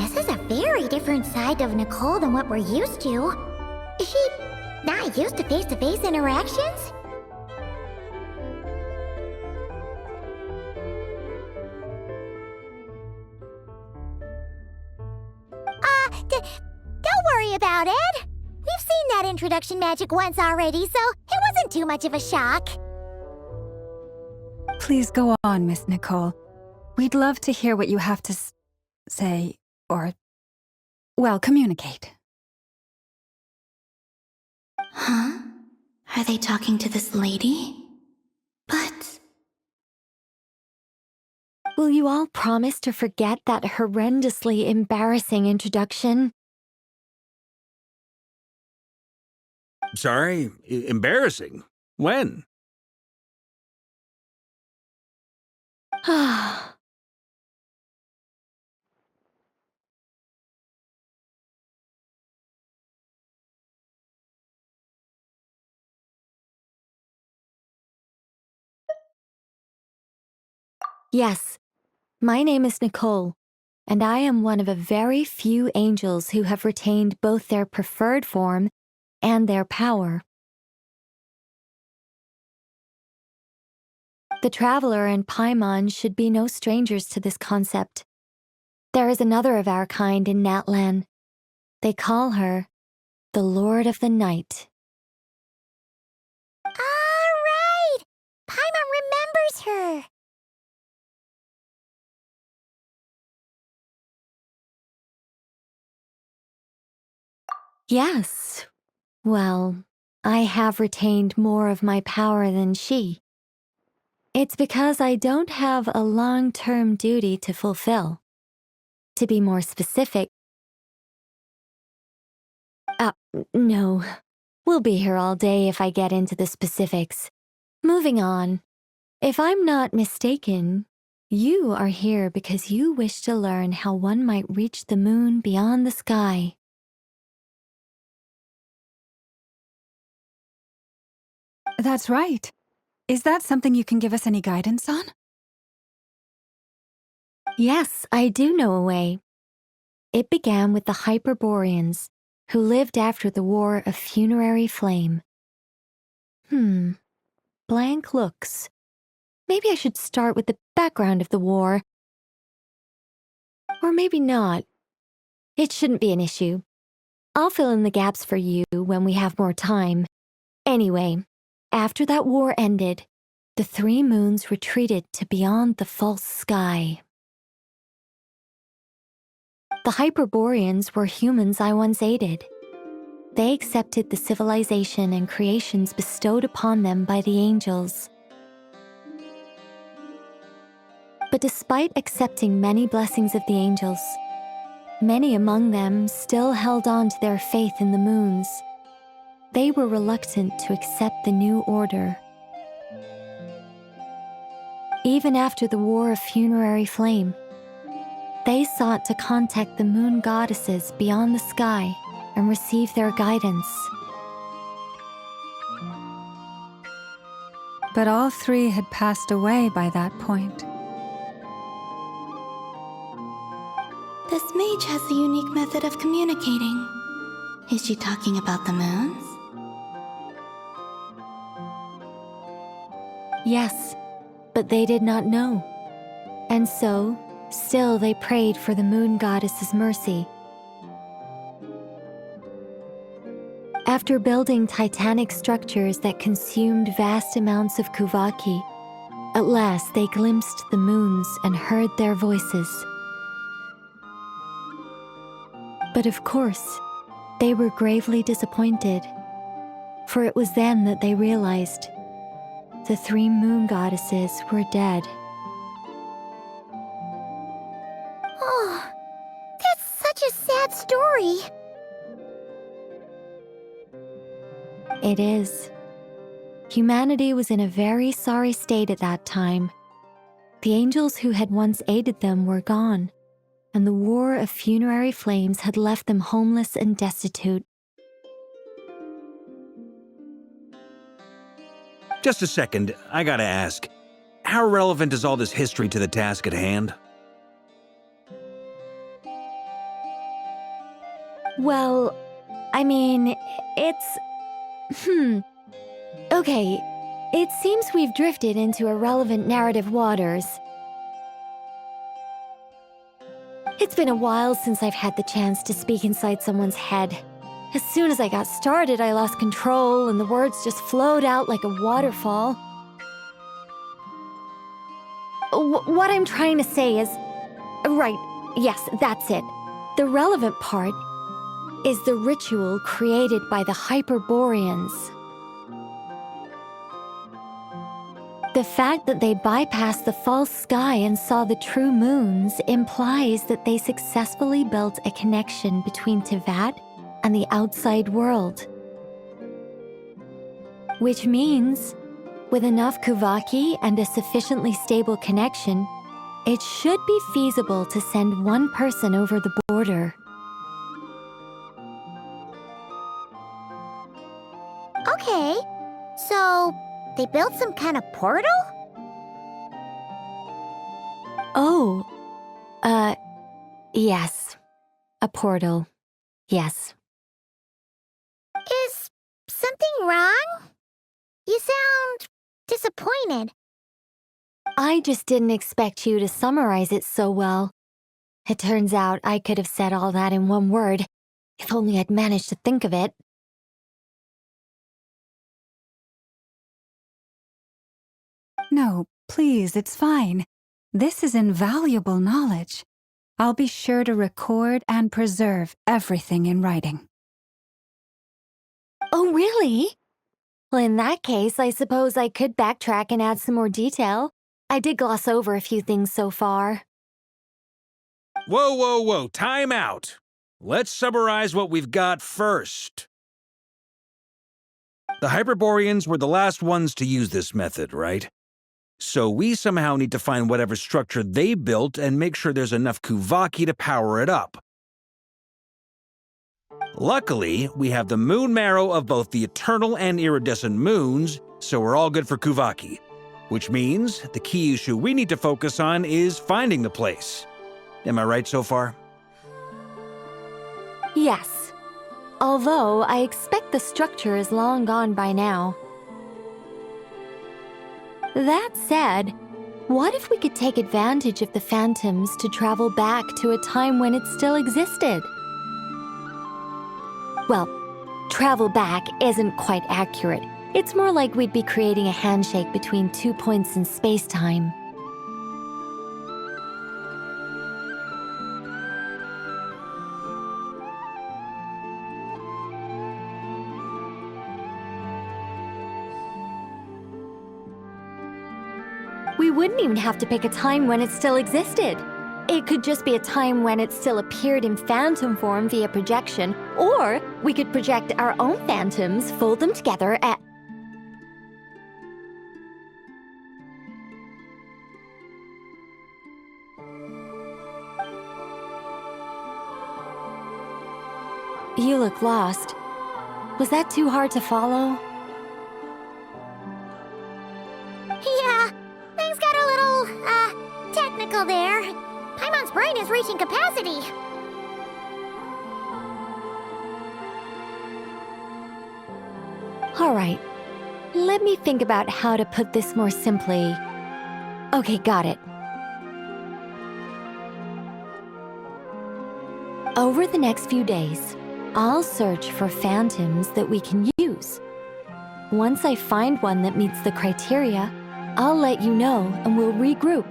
This is a very different side of Nicole than what we're used to. Is she not used to face-to-face interactions? Don't worry about it. We've seen that introduction magic once already, so it wasn't too much of a shock. Please go on, Miss Nicole. We'd love to hear what you have to say, or, well, communicate. Huh? Are they talking to this lady? But... Will you all promise to forget that horrendously embarrassing introduction? Sorry, embarrassing. When? Yes, my name is Nicole, and I am one of a very few angels who have retained both their preferred form and their power. The Traveler and Paimon should be no strangers to this concept. There is another of our kind in Natlan. They call her the Lord of the Night. All right! Paimon remembers her! Yes. Well, I have retained more of my power than she. It's because I don't have a long-term duty to fulfill. To be more specific... no. We'll be here all day if I get into the specifics. Moving on. If I'm not mistaken, you are here because you wish to learn how one might reach the moon beyond the sky. That's right. Is that something you can give us any guidance on? Yes, I do know a way. It began with the Hyperboreans, who lived after the War of Funerary Flame. Blank looks. Maybe I should start with the background of the war. Or maybe not. It shouldn't be an issue. I'll fill in the gaps for you when we have more time. Anyway, after that war ended, the three moons retreated to beyond the false sky. The Hyperboreans were humans I once aided. They accepted the civilization and creations bestowed upon them by the angels. But despite accepting many blessings of the angels, many among them still held on to their faith in the moons. They were reluctant to accept the new order. Even after the War of Funerary Flame, they sought to contact the moon goddesses beyond the sky and receive their guidance. But all three had passed away by that point. This mage has a unique method of communicating. Is she talking about the moons? Yes, but they did not know. And so, still they prayed for the moon goddess's mercy. After building titanic structures that consumed vast amounts of Kuvaki, at last they glimpsed the moons and heard their voices. But of course, they were gravely disappointed, for it was then that they realized the three moon goddesses were dead. Oh, that's such a sad story. It is. Humanity was in a very sorry state at that time. The angels who had once aided them were gone, and the War of Funerary Flames had left them homeless and destitute. Just a second, I gotta ask. How relevant is all this history to the task at hand? Well, I mean, it's... Okay, it seems we've drifted into irrelevant narrative waters. It's been a while since I've had the chance to speak inside someone's head. As soon as I got started, I lost control and the words just flowed out like a waterfall. What I'm trying to say is... Right, yes, that's it. The relevant part is the ritual created by the Hyperboreans. The fact that they bypassed the false sky and saw the true moons implies that they successfully built a connection between Teyvat and the outside world. Which means, with enough Kuvaki and a sufficiently stable connection, it should be feasible to send one person over the border. Okay, so they built some kind of portal? Oh, yes. A portal. Yes. Is something wrong? You sound disappointed. I just didn't expect you to summarize it so well. It turns out I could have said all that in one word, if only I'd managed to think of it. No, please, it's fine. This is invaluable knowledge. I'll be sure to record and preserve everything in writing. Oh, really? Well, in that case, I suppose I could backtrack and add some more detail. I did gloss over a few things so far. Whoa, whoa, whoa, time out. Let's summarize what we've got first. The Hyperboreans were the last ones to use this method, right? So we somehow need to find whatever structure they built and make sure there's enough Kuvaki to power it up. Luckily, we have the moon marrow of both the eternal and iridescent moons, so we're all good for Kuvaki. Which means the key issue we need to focus on is finding the place. Am I right so far? Yes. Although I expect the structure is long gone by now. That said, what if we could take advantage of the phantoms to travel back to a time when it still existed? Well, travel back isn't quite accurate. It's more like we'd be creating a handshake between 2 points in space-time. We wouldn't even have to pick a time when it still existed. It could just be a time when it still appeared in phantom form via projection, or we could project our own phantoms, fold them together, and... You look lost. Was that too hard to follow? Yeah, things got a little, technical there. Paimon's brain is reaching capacity. All right, let me think about how to put this more simply. Okay, got it. Over the next few days, I'll search for phantoms that we can use. Once I find one that meets the criteria, I'll let you know and we'll regroup.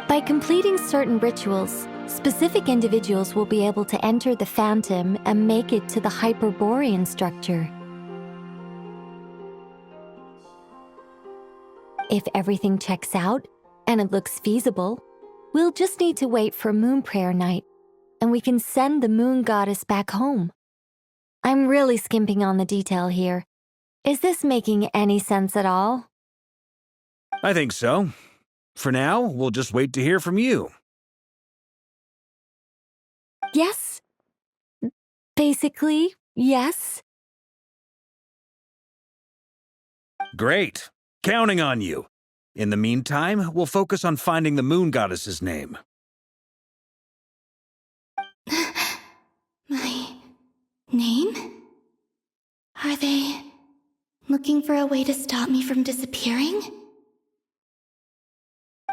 By completing certain rituals, specific individuals will be able to enter the phantom and make it to the Hyperborean structure. If everything checks out and it looks feasible, we'll just need to wait for Moon Prayer Night, and we can send the Moon Goddess back home. I'm really skimping on the detail here. Is this making any sense at all? I think so. For now, we'll just wait to hear from you. Yes. Basically, yes. Great. Counting on you. In the meantime, we'll focus on finding the Moon Goddess's name. Name? Are they looking for a way to stop me from disappearing?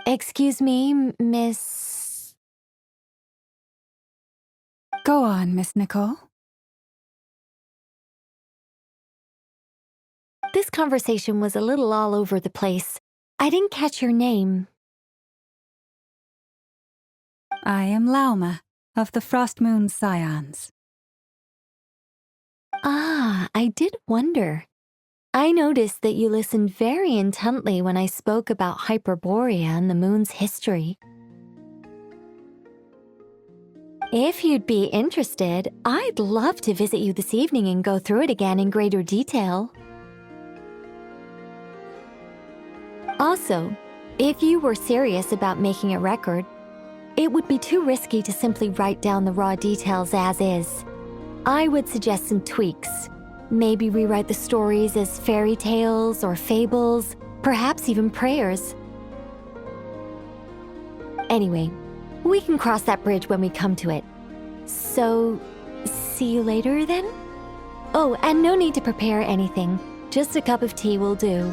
Excuse me, Miss... Go on, Miss Nicole. This conversation was a little all over the place. I didn't catch your name. I am Lauma, of the Frost Moon Scions. Ah, I did wonder. I noticed that you listened very intently when I spoke about Hyperborea and the moon's history. If you'd be interested, I'd love to visit you this evening and go through it again in greater detail. Also, if you were serious about making a record, it would be too risky to simply write down the raw details as is. I would suggest some tweaks. Maybe rewrite the stories as fairy tales or fables, perhaps even prayers. Anyway, we can cross that bridge when we come to it. So, see you later then? Oh, and no need to prepare anything. Just a cup of tea will do.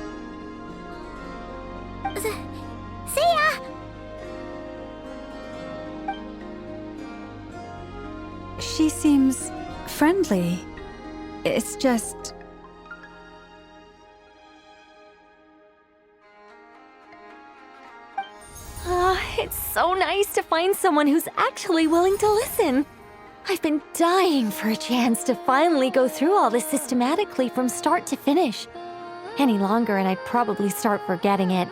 See ya! She seems friendly. It's just... It's so nice to find someone who's actually willing to listen. I've been dying for a chance to finally go through all this systematically from start to finish. Any longer and I'd probably start forgetting it.